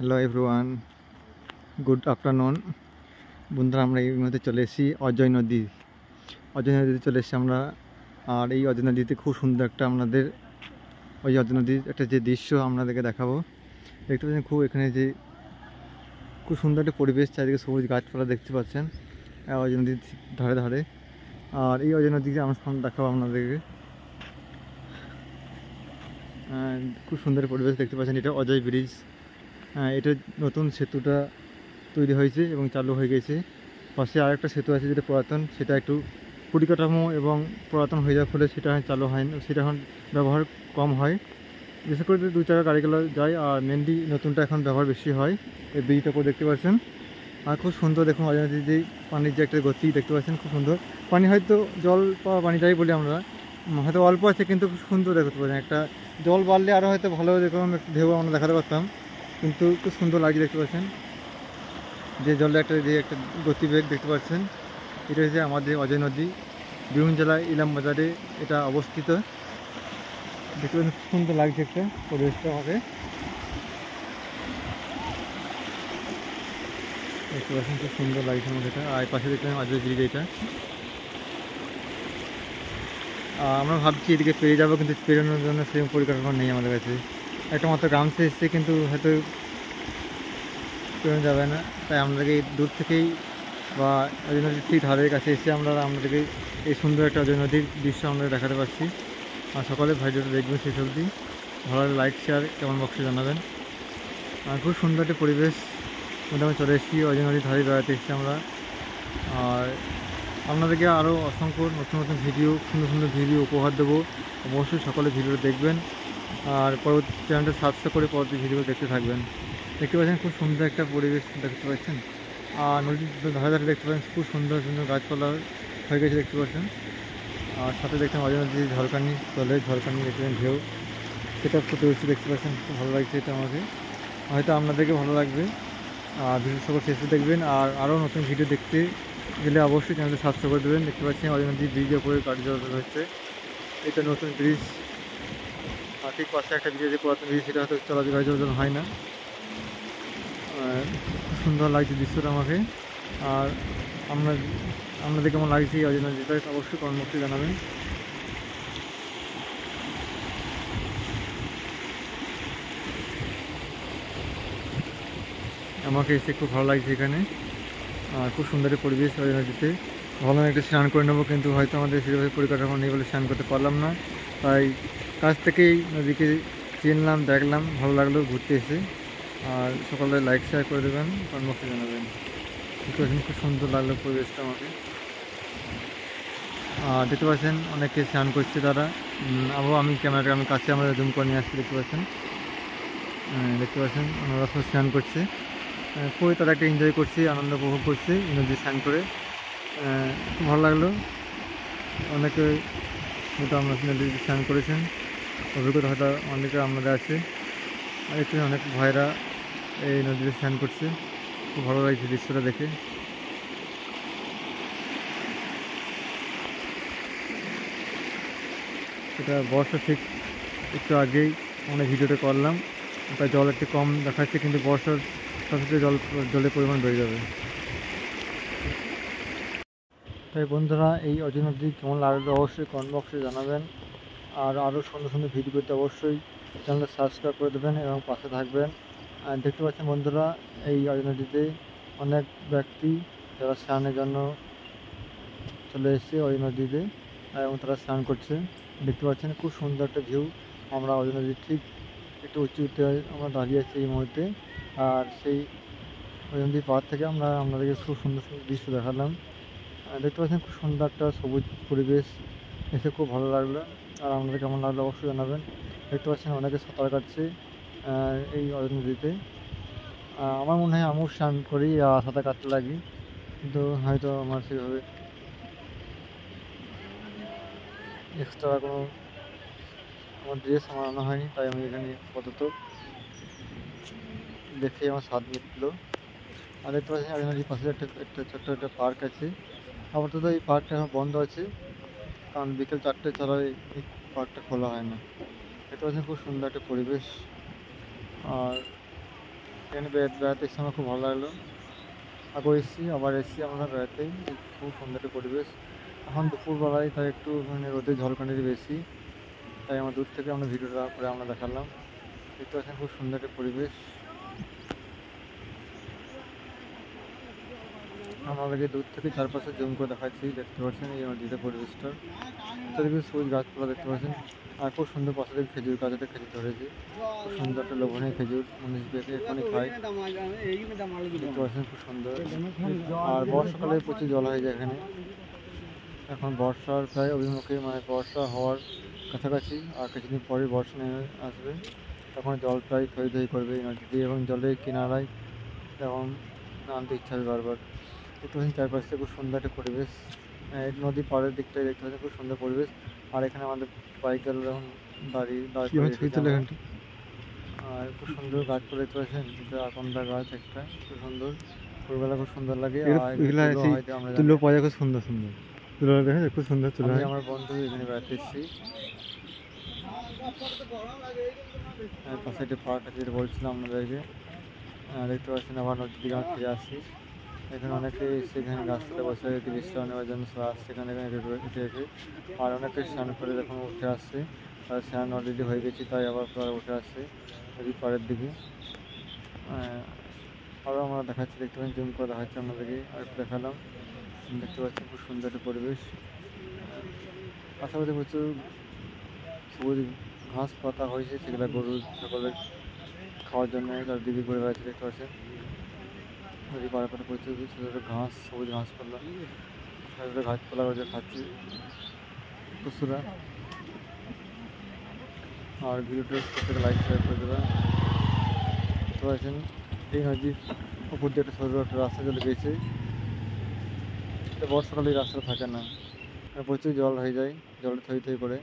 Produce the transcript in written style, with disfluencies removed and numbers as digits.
Hello everyone, good afternoon. বন্ধুরা, আমরা এই মুহূর্তে চলে এসেছি অজয় নদীতে চলে এসেছি আমরা। আর এই অজয় নদীতে খুব সুন্দর একটা আপনাদের ওই অজয় নদীর একটা যে দৃশ্য আপনাদেরকে দেখাবো। দেখতে পাচ্ছেন এখানে যে খুব সুন্দর একটা পরিবেশ, চারিদিকে সবুজ গাছপালা দেখতে পাচ্ছেন অজয় নদীর ধারে ধারে। আর এই অজয় নদীকে আমরা দেখাবো আপনাদেরকে। খুব সুন্দর পরিবেশ দেখতে পাচ্ছেন। এটা অজয় ব্রিজ। এটা নতুন সেতুটা তৈরি হয়েছে এবং চালু হয়ে গেছে। পাশে আরেকটা সেতু আছে যেটা পুরাতন, সেটা একটু পরিকাঠামো এবং পুরাতন হয়ে যাওয়ার ফলে সেটা চালু হয় না, সেটা এখন ব্যবহার কম হয়। বিশেষ করে 2 চাকা গাড়িগুলো যায়, আর মেনলি নতুনটা এখন ব্যবহার বেশি হয়। এই ব্রিজটা করে দেখতে পাচ্ছেন। আর খুব সুন্দর দেখুন অজয় নদীর যে পানির যে একটা গতি দেখতে পাচ্ছেন, খুব সুন্দর পানি। হয়তো জল পাওয়া পানি যাই বলি আমরা, হয়তো অল্প আছে কিন্তু খুব সুন্দর দেখতে পাচ্ছেন। একটা জল বাড়লে আরও হয়তো ভালো দেখুন একটু ঢেউ আমরা দেখাতে পারতাম, কিন্তু খুব সুন্দর লাগছে দেখতে পাচ্ছেন। যে জলে যে একটা গতিবেগ দেখতে পাচ্ছেন, এটা হচ্ছে আমাদের অজয় নদী, বীরভূম জেলায় ইলাম বাজারে এটা অবস্থিত। দেখতে পাচ্ছেন খুব সুন্দর লাগছে একটা পরিবেশটা আমাকে। দেখতে পাচ্ছেন খুব সুন্দর লাগছে আমাকে এটা। আর পাশে দেখলাম অজয় ব্রিজ। এটা আমরা ভাবছি এদিকে পেরিয়ে যাবো, কিন্তু পেরোনোর জন্য সেরকম পরিকল্পনা নেই আমাদের কাছে। একটা মাত্র গামছা এসছে, কিন্তু হয়তো পেরোনো যাবে না। তাই আমাদেরকে দূর থেকেই বা অজয় নদীর ঠিক ধারের কাছে এসে আমাদেরকে এই সুন্দর একটা অজয় নদীর দৃশ্য আমরা দেখাতে পারছি। আর সকালে ভিডিওটা দেখবেন শেষ অবধি। ভালো লাইক শেয়ার কেমন বক্সে জানাবেন। আর খুব সুন্দর একটা পরিবেশ মোটামুটি চলে এসেছি অজয় নদীর ধারে বেড়াতে এসেছি আমরা। আর আপনাদেরকে আরও অসংখ্য নতুন নতুন ভিডিও, সুন্দর সুন্দর ভিডিও উপহার দেবো। অবশ্যই সকলে ভিডিওটা দেখবেন আর পরবর্তী চ্যানেলটা সাবস্ক্রাইব করে পরবর্তী ভিডিও দেখতে থাকবেন। দেখতে পাচ্ছেন খুব সুন্দর একটা পরিবেশ দেখতে পাচ্ছেন। আর নদীর ধারে ধারে দেখতে পাচ্ছেন খুব সুন্দর সুন্দর গাছপালা হয়ে গেছে দেখতে পাচ্ছেন। আর সাথে দেখছেন অজয় নদীর ঝলকানি, জলের ঝলকানি দেখছেন, ঢেউ, সেটা ফুটে উঠছে দেখতে পাচ্ছেন। খুব ভালো লাগছে এটা আমাকে, হয়তো আপনাদেরকে ভালো লাগবে। আর ভিডিও সকল শেষে দেখবেন। আর আরও নতুন ভিডিও দেখতে গেলে অবশ্যই চ্যানেলটা সাবস্ক্রাইব করে দেবেন। দেখতে পাচ্ছেন অজয় নদীর ব্রিজের উপরে গাড়ি চলাচল হচ্ছে। এটা নতুন ব্রিজ। আর ঠিক পাশে একটা ব্রিজ আছে পুরাতন ব্রিজ, সেটা হয়তো গাড়ি চলাচল হয় না। খুব সুন্দর লাগছে দৃশ্যটা আমাকে। আর আপনাদের কেমন লাগছে এই অজয় নদীটা অবশ্যই কমেন্ট বক্সে জানাবেন। আমাকে এসে খুব ভালো লাগছে এখানে। আর খুব সুন্দর পরিবেশ অজয় নদীতে। ভাবলাম একটু স্নান করে নেবো, কিন্তু হয়তো আমাদের সেভাবে পরিকাঠামো নেই বলে স্নান করতে পারলাম না। তাই কাছ থেকেই নদীকে চিনলাম, দেখলাম, ভালো লাগলো ঘুরতে এসে। আর সকালে লাইক শেয়ার করে দেবেন, কমেন্ট বক্সে জানাবেন। খুব সুন্দর লাগলো পরিবেশটা আমাকে। আর দেখতে পাচ্ছেন অনেকে স্নান করছে তারা। আবার আমি ক্যামেরাটা কাছে আমরা জুম করে নিয়ে আসছি। দেখতে পাচ্ছেন ওনারা সব স্নান করছে। খুবই তারা একটা এনজয় করছে, আনন্দ উপভোগ করছে নদী স্নান করে। খুব ভালো লাগলো। অনেকে হয়তো আমরা নদীতে স্নান করেছেন, অভিজ্ঞতা হয়তো অনেকে আমাদের আছে। আর এখানে অনেক ভাইরা এই নদীতে স্নান করছে। খুব ভালো লাগছে দৃশ্যটা দেখে। এটা বর্ষা ঠিক একটু আগেই আমরা ভিডিওটা করলাম, তাই জল একটু কম দেখাচ্ছে, কিন্তু বর্ষার সাথে সাথে জলের পরিমাণ বেড়ে যাবে। তাই বন্ধুরা, এই অজয় নদী কেমন লাগলো অবশ্যই কমেন্ট বক্সে জানাবেন। আর আরও সুন্দর সুন্দর ভিডিও পেতে অবশ্যই চ্যানেলটা সাবস্ক্রাইব করে দেবেন এবং পাশে থাকবেন। আর দেখতে পাচ্ছেন বন্ধুরা, এই অজয় নদীতে অনেক ব্যক্তি যারা স্নানের জন্য চলে এসেছে ওই নদীতে, এবং তারা স্নান করছে। দেখতে পাচ্ছেন খুব সুন্দর একটা ভিউ। আমরা অজয় নদীর ঠিক একটু উঁচুতে আমরা দাঁড়িয়ে আছি এই মুহূর্তে। আর সেই অজয় নদীর পাড় থেকে আমরা আপনাদেরকে খুব সুন্দর সুন্দর দৃশ্য দেখালাম। দেখতে পাচ্ছেন খুব সুন্দর একটা সবুজ পরিবেশ, এসে খুব ভালো লাগলো। আর আপনাদের কেমন লাগলো অবশ্যই জানাবেন। দেখতে পাচ্ছেন অনেকে সাঁতার কাটছে এই অজয় নদীতে। আমার মনে হয় আমিও স্নান করি সাঁতার কাটতে লাগি, কিন্তু হয়তো আমার সেভাবে এক্সট্রা কোনো আমার ড্রেস আমার আনা হয়নি, তাই আমি এখানে আপাতত দেখে আমার স্বাদ মিটলো। আর দেখতে পাচ্ছেন অজয় নদীর পাশে একটা ছোট্ট একটা পার্ক আছে। আপাতত এই পার্কটা এখন বন্ধ আছে, কারণ বিকেল 4টে ছাড়া এই পার্কটা খোলা হয় না। দেখতে পাচ্ছেন খুব সুন্দর একটা পরিবেশ। আর এখানে বেড়াতে এসে আমার খুব ভালো লাগলো। আগে এসেছি, আবার এসেছি আমরা বেড়াতে। খুব সুন্দর একটা পরিবেশ। এখন দুপুরবেলায় তাই একটু মানে রোদের ঝলকানিটা বেশি, তাই আমার দূর থেকে আমরা ভিডিওটা করে আমরা দেখালাম। দেখতে পাচ্ছেন খুব সুন্দর একটা পরিবেশ। আপনাদেরকে দূর থেকে চারপাশে জুম করে দেখাচ্ছি, দেখতে পাচ্ছেন এই নদীতে পরিবেশটা। চারিদিকে সবুজ গাছপালা দেখতে পাচ্ছেন। আর খুব সুন্দর পাশে থেকে খেজুর গাছ, একটা খেজুর ধরেছে। খুব সুন্দর একটা লোভনীয় খেজুর, মানুষ পেতে এখনই খায়। দেখতে পাচ্ছেন খুব সুন্দর। আর বর্ষাকালে প্রচুর জল হয়ে যায় এখানে। এখন বর্ষার প্রায় অভিমুখে, মানে বর্ষা হওয়ার কাছাকাছি, আর কিছুদিন পরে বর্ষা নেমে আসবে। তখন জল প্রায় থই থই করবে এই নদীতে, এবং জলের কিনারায় তখন নামতে ইচ্ছা হবে বারবার। দেখতে পাচ্ছেন চারপাশে খুব সুন্দর একটা পরিবেশ। এই নদী পাড়ের দিকটায় দেখতে পাচ্ছেন খুব সুন্দর পরিবেশ। আর এখানে আমাদের বাইকগুলো যখন দাঁড় করে রেখেছি আমরা। আর খুব সুন্দর গাছপালা দেখতে পাচ্ছেন, এটা আকন্দা গাছ একটা, খুব সুন্দর। ফুলগুলো খুব সুন্দর লাগে। আর হয়তো আমরা তুলো পাওয়া যায় খুব সুন্দর সুন্দর তুলো, দেখেন খুব সুন্দর তুলো। আমি আমার বন্ধু এখানে বেড়াতে এসেছি। পাশে একটা পার্ক আছে, যেটা বলছিলাম আপনাদেরকে। দেখতে পাচ্ছেন আবার নদীর দিকে আমরা ফিরে আসছি। এখানে অনেকে এসে এখানে গাছতলায় বসে একটু বিশ্রাম নেওয়ার জন্য সবাই আসছে এখানে হেঁটে হেঁটে। আর অনেকে স্নান করে যখন উঠে আসছে, তারা স্নান অলরেডি হয়ে গেছে, তাই আবার তারা উঠে আসছে নদীর পাড়ের দিকে। আরও আমরা দেখাচ্ছি, দেখতে পাচ্ছেন জুম করে দেখাচ্ছি আপনাদেরকে, আর একটু দেখালাম। দেখতে পাচ্ছেন খুব সুন্দর একটা পরিবেশ। পাশাপাশি প্রচুর সবুজ ঘাস পাতা হয়েছে, সেগুলো গরু ছাগলের খাওয়ার জন্য তার দিকে করে বেড়াচ্ছে। দেখতে পাচ্ছেন নদী পাড়ে পাড়ে প্রচুর ছোটো ছোটো ঘাস, সবুজ ঘাসপালা, ছোটো ছোটো ঘাসপালা রয়েছে, খাচ্ছে পশুরা। আর ভিডিওটা প্রত্যেকে লাইক শেয়ার করে দেবেন। দেখতে পাচ্ছেন এই নদীর উপর দিয়ে একটা সরু একটা রাস্তা চলে গেছে। বর্ষাকালে এই রাস্তাটা থাকে না, প্রচুর জল হয়ে যায়, জলে থই থই করে।